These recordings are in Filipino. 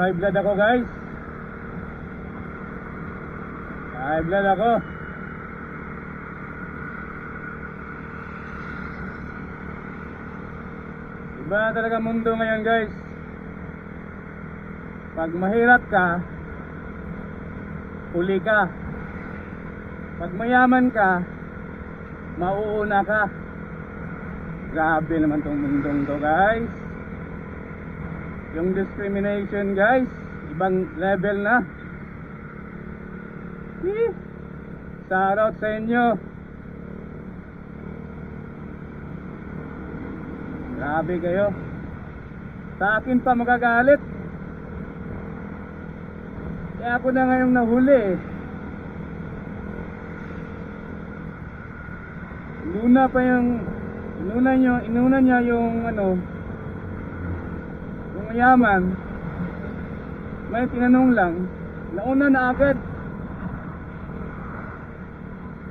high blood ako guys. High blood ako. Iba na talaga mundo ngayon guys. Pag mahirap ka, huli ka. Pag mayaman ka, mauuna ka. Grabe naman tong mundong to guys. Yung discrimination guys, ibang level na. Shout out sa inyo. Grabe kayo. Sa akin pa magagalit. Kaya ako na ngayong nahuli eh. Inuna niya yung ano, yung mayaman. May tinanong lang, nauna na agad.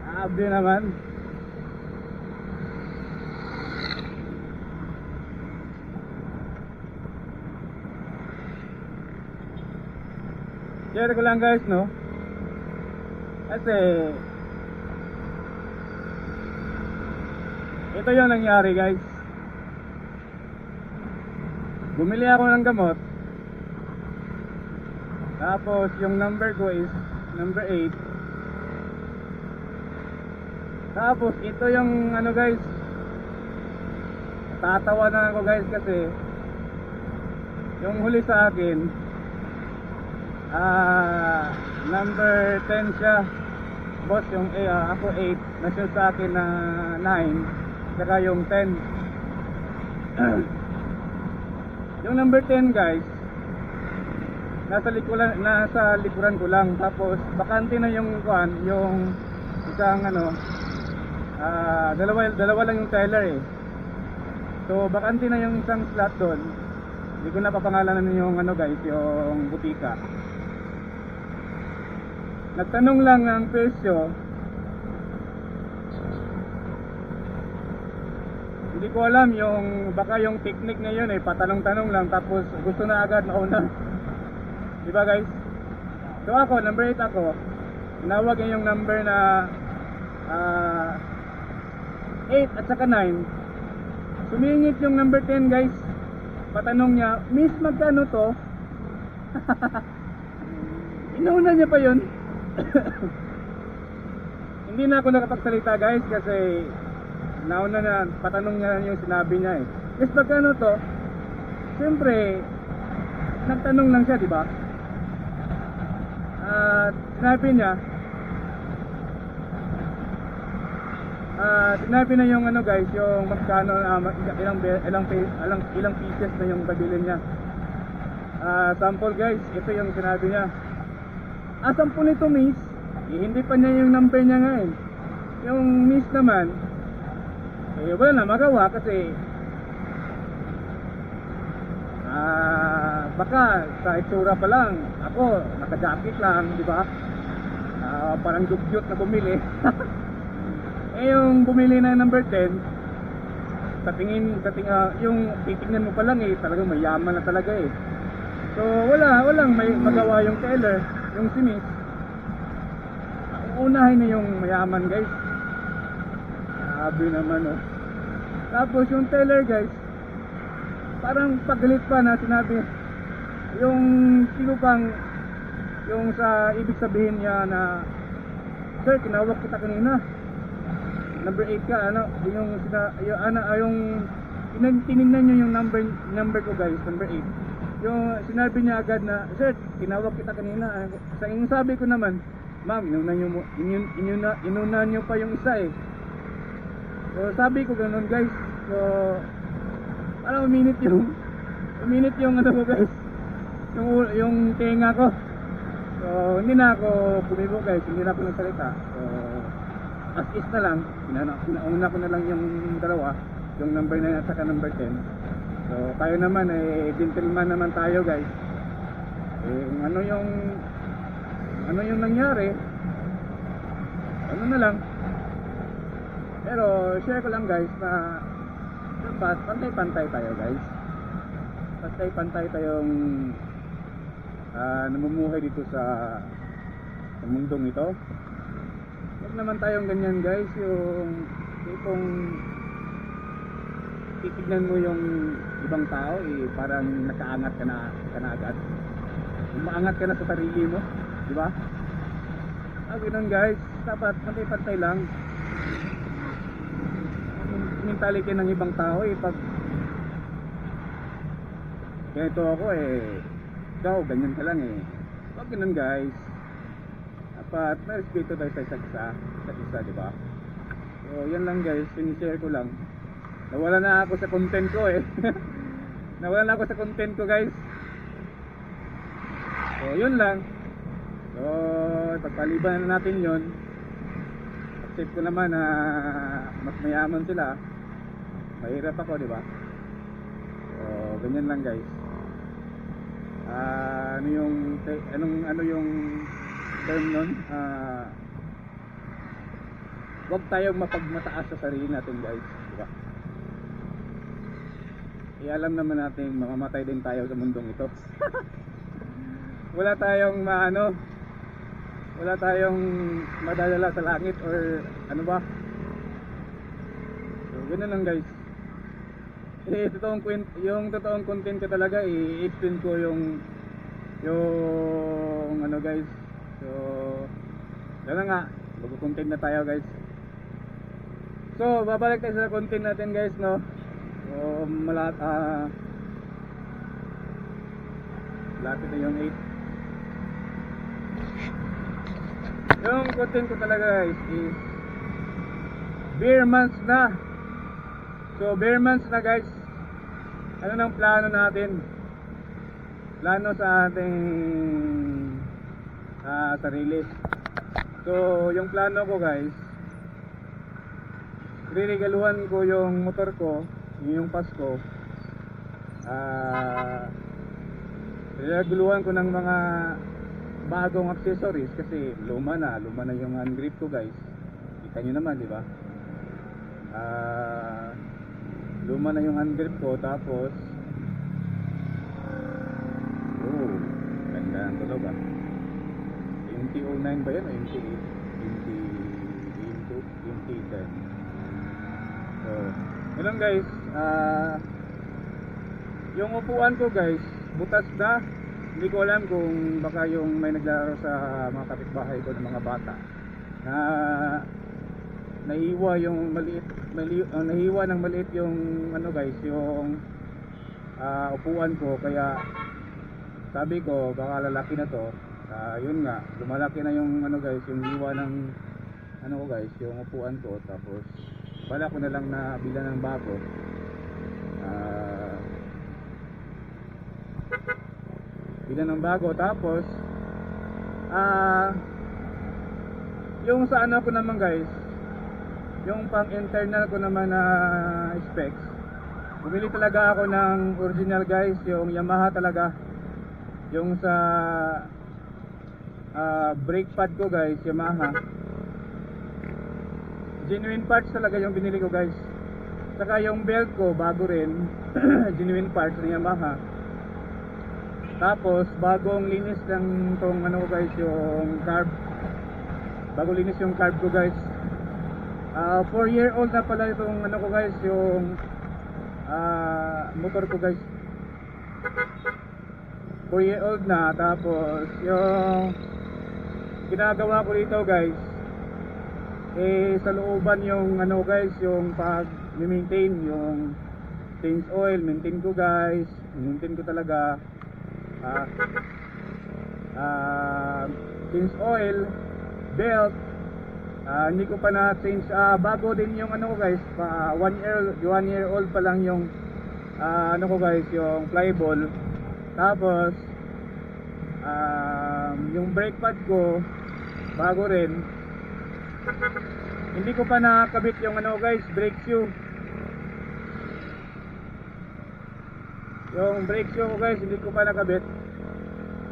Grabe naman. Share ko lang guys, no? Kasi ito yung nangyari guys. Bumili ako ng gamot. Tapos yung number ko is number 8. Tapos ito yung ano guys, tatawa na ako guys kasi yung huli sa akin number 10 siya. Boss yung ako 8, na-shoot sa akin na 9, saka yung 10. Yung number 10 guys, nasa likuran ko lang. Tapos bakante na yung kuan, yung isang ano, dalawa lang yung teller eh. So bakante na yung isang slot doon. Hindi ko na papangalanan yung ano guys, yung butika. Nagtanong lang ng presyo. Hindi ko alam yung baka yung technique na yun eh, patanong-tanong lang tapos gusto na agad mauna. Diba guys? So ako, number 8 ako. Tinawag niya yung number na 8 at saka 9. Sumingit yung number 10 guys. Patanong niya, "Miss, magkano to?" Inauna niya pa yun. Hindi na ako nakapagsalita guys kasi nauna na, patanong niya yung sinabi niya eh. "Miss, magkano to?" Siyempre nagtanong lang siya, diba? Sinabi niya sinabi na yung ano guys, yung magkano, ilang pieces na yung babilin niya. Sample guys, ito yung sinabi niya. Sample nito miss, hindi pa niya yung number niya nga eh. Yung miss naman wala na magawa kasi baka sa itsura pa lang ako naka-jacket lang, di ba? Parang dugyot na bumili. Yung bumili na number 10, yung titingnan mo pa lang eh, talagang mayaman na talaga eh. So walang may magawa yung teller, yung si miss. Unahin na yung mayaman guys. Sabi naman oh. Tapos yung teller guys, parang pagalit pa na sinabi yung sinupang, yung sa ibig sabihin niya na, "Sir, tinawag kita kanina, number 8 ka," ano, yung tinignan niyo yung number ko guys, number 8. Yung sinabi niya agad na, "Sir, tinawag kita kanina." Sa yung sabi ko naman, "Ma'am, inuna niyo pa yung isa eh." So sabi ko ganun guys. So parang uminit yung ano ko guys, yung tenga ko. So hindi na ako bumibo guys, hindi na ako nagsalita. So as is na lang, pinauna ko na lang yung dalawa, yung number 9 at saka number 10. So tayo naman gentleman naman tayo guys. Ano yung nangyari, ano na lang. Pero share ko lang guys na dapat pantay-pantay tayo guys. Pantay-pantay tayong namumuhay dito sa mundong ito. Huwag naman tayong ganyan guys, yung tipong titignan mo yung ibang tao parang nakaangat ka na agad. Umaangat ka na sa sarili mo, di ba? Ganun guys, dapat pantay-pantay lang. Mentality ng ibang tao pag ganito ako ikaw ganyan ka lang wag ganun guys. Dapat may respeto tayo sa isa, di ba? So yan lang guys, sinishare ko lang. Nawala na ako sa content ko nawala na ako sa content ko guys. So yun lang. So pagpaliban na natin yun, accept ko naman na mas mayaman sila, mahirap ako, di ba? So ganyan lang guys. Ano yung term nun? Huwag tayong mapagmataas sa sarili natin guys, di ba? Alam naman natin mamamatay din tayo sa mundong ito. Wala tayong wala tayong madadala sa langit or ano ba. So ganun lang guys. Yung totoong content ko talaga i-explain ko yung ano guys. So gano'n nga, mag-content na tayo guys. So babalik tayo sa content natin guys, no. So lapit na yung 8. Yung content ko talaga guys is bare months na. So bare months na guys. Ano nang plano natin? Plano sa ating sarili. So yung plano ko guys, reregaluhan ko yung motor ko yung Pasko. Reregaluhan ko ng mga bagong accessories kasi luma na yung hand grip ko guys. Kita nyo naman, di ba? Luma na yung hand grip ko, tapos ganda ang tulog 2009 ba yan o 2010? So yun lang guys. Yung upuan ko guys butas na. Hindi ko alam kung baka yung may naglalaro sa mga kapitbahay ko ng mga bata na nahiwa yung nahiwa ng maliit yung ano guys, yung upuan ko, kaya sabi ko baka lalaki na to. Yun nga, lumalaki na yung ano guys, yung hiwa ng ano ko guys, yung upuan ko. Tapos bala ko na lang na bilan ng bago. Bilan ng bago, tapos yung sa ano ko naman guys, yung pang internal ko naman na specs, bumili talaga ako ng original guys, yung Yamaha talaga. Yung sa brake pad ko guys, Yamaha, genuine parts talaga yung binili ko guys. Saka yung belt ko bago rin genuine parts ng Yamaha. Tapos bagong linis ng tong ano ko guys, yung carb. Bagong linis yung carb ko guys. 4-year-old na pala itong ano ko guys, yung motor ko guys. 4-year-old na. Tapos yung ginagawa ko dito guys, sa looban yung ano guys, yung pag maintain yung change oil, maintain ko guys. Maintain ko talaga. Change oil, belt, hindi ko pa na change. Bago din yung ano ko guys, 1 year old pa lang yung ano ko guys, yung flyball. Tapos yung brake pad ko bago rin. Hindi ko pa nakakabit yung ano guys, brake shoe. Yung brake shoe ko guys, hindi ko pa nakabit.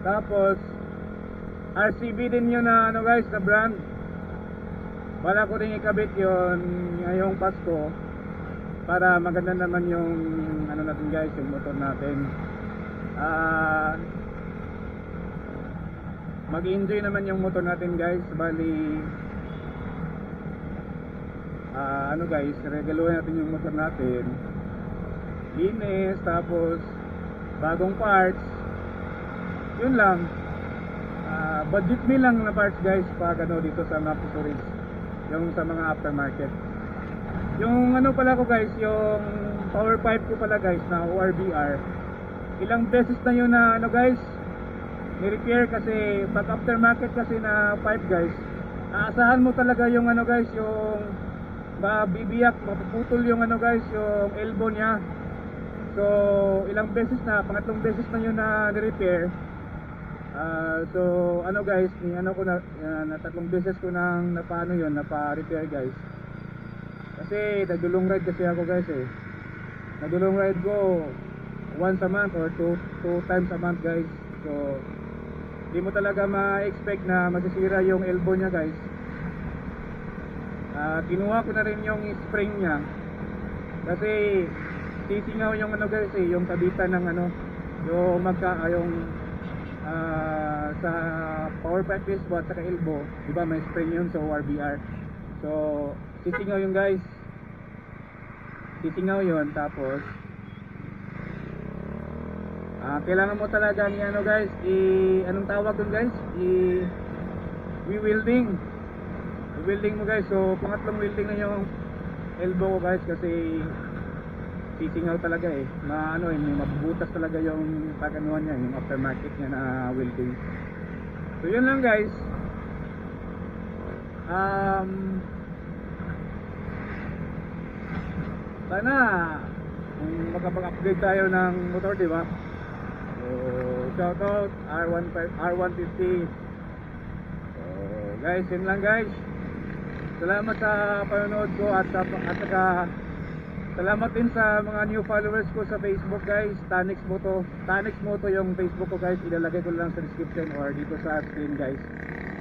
Tapos RCB din yun na ano guys, na brand. Wala ko rin ikabit yun ngayong Pasko para maganda naman yung ano natin guys, yung motor natin. mag-enjoy naman yung motor natin guys. Bali ano guys, regaluhin natin yung motor natin, linis, tapos bagong parts, yun lang. Budget meal lang na parts guys pag ano dito sa mga accessories, yung sa mga aftermarket. Yung ano pala ko guys, yung power pipe ko pala guys na ORBR, ilang beses na yun na ano guys, ni-repair. Kasi pag aftermarket kasi na pipe guys, aasahan mo talaga yung ano guys, yung bibiyak, mapuputol yung ano guys, yung elbow niya. So ilang beses na, pangatlong beses na yun na ni-repair. So ano guys, ni ano ko na, tatlong beses ko nang napaano yun, napa-repair guys. Kasi nagdulong ride kasi ako guys eh. Nagdulong ride ko once a month or two times a month guys. So hindi mo talaga ma-expect na masisira yung elbow niya guys. Kinuha ko na rin yung spring niya kasi sisingaw yung ano guys eh, yung kabitan ng ano, yung sa power pipe baseball at saka elbow, diba may spring yun sa ORBR. So sisingaw yung guys, sisingaw yun. Tapos kailangan mo talaga ni ano guys, anong tawag dun guys, welding mo guys. So pangatlong welding na yung elbow ko guys, kasi sisingaw talaga eh, mabubutas talaga yung pag-anuhan niya, yung aftermarket niya na welding. So yun lang guys. Sana kung makapag-upgrade tayo ng motor, di ba? So shoutout R150. So guys, yun lang guys. Salamat sa panonood ko at saka salamat din sa mga new followers ko sa Facebook guys. Tanix Moto yung Facebook ko guys. Ilalagay ko lang sa description or dito sa screen guys,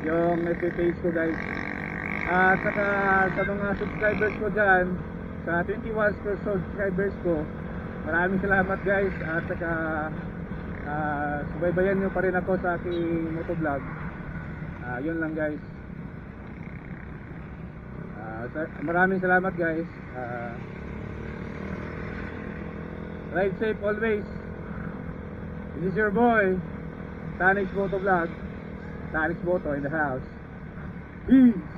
yung FB page ko guys. At saka sa mga subscribers ko dyan, sa 21 subscribers ko, maraming salamat guys. At saka subaybayan nyo pa rin ako sa aking motovlog. Yun lang guys. Maraming salamat guys. Ride safe always. This is your boy Tanix Motovlog. Tanix Moto in the house. Peace.